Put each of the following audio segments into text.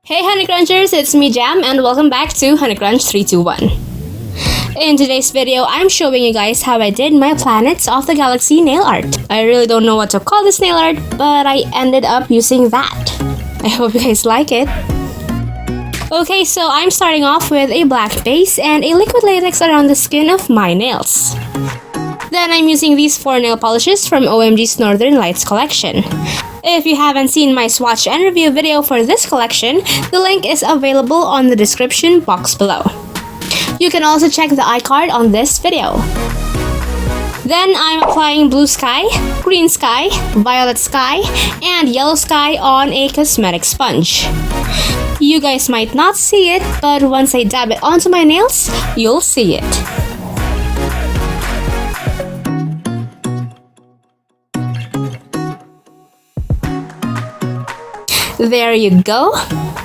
Hey honeycrunchers, it's me Jham and welcome back to honeycrunch321. In today's video, I'm showing you guys how I did my planets of the galaxy nail art. I really don't know what to call this nail art, but I ended up using that. I hope you guys like it. Okay, so I'm starting off with a black base and a liquid latex around the skin of my nails. Then I'm using these 4 nail polishes from OMG's Northern Lights collection. If you haven't seen my swatch and review video for this collection, the link is available on the description box below. You can also check the iCard on this video. Then I'm applying blue sky, green sky, violet sky, and yellow sky on a cosmetic sponge. You guys might not see it, but once I dab it onto my nails, you'll see it. There you go.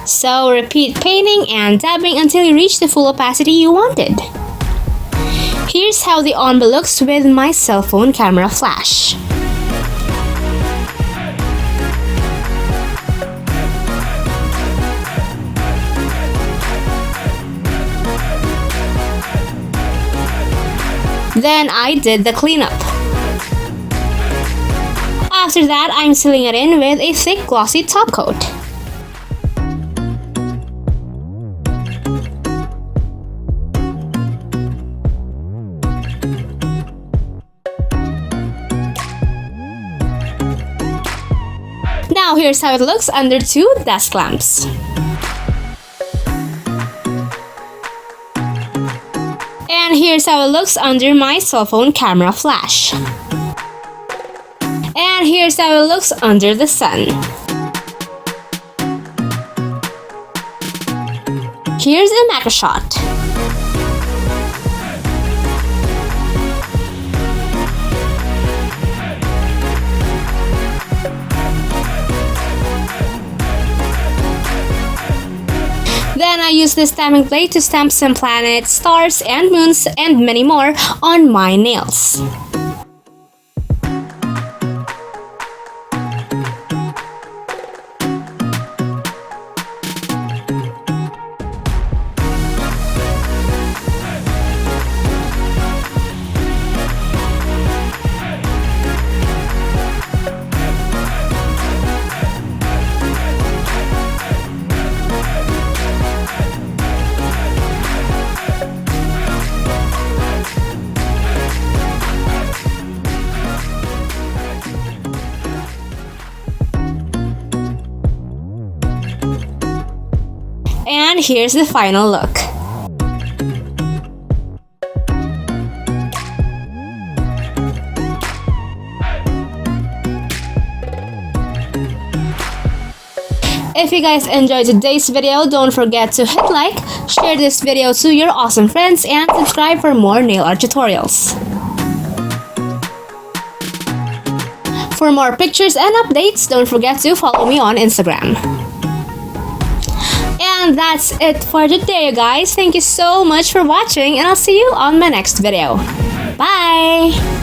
So repeat painting and dabbing until you reach the full opacity you wanted. Here's how the ombre looks with my cell phone camera flash. Then I did the cleanup. After that, I'm sealing it in with a thick glossy top coat. Now here's how it looks under 2 desk lamps. And here's how it looks under my cell phone camera flash. And here's how it looks under the sun. Here's a macro shot. Then I use this stamping plate to stamp some planets, stars, and moons, and many more on my nails. And here's the final look. If you guys enjoyed today's video, don't forget to hit like, share this video to your awesome friends, and subscribe for more nail art tutorials. For more pictures and updates, don't forget to follow me on Instagram. And that's it for today, you guys. Thank you so much for watching, and I'll see you on my next video. Bye!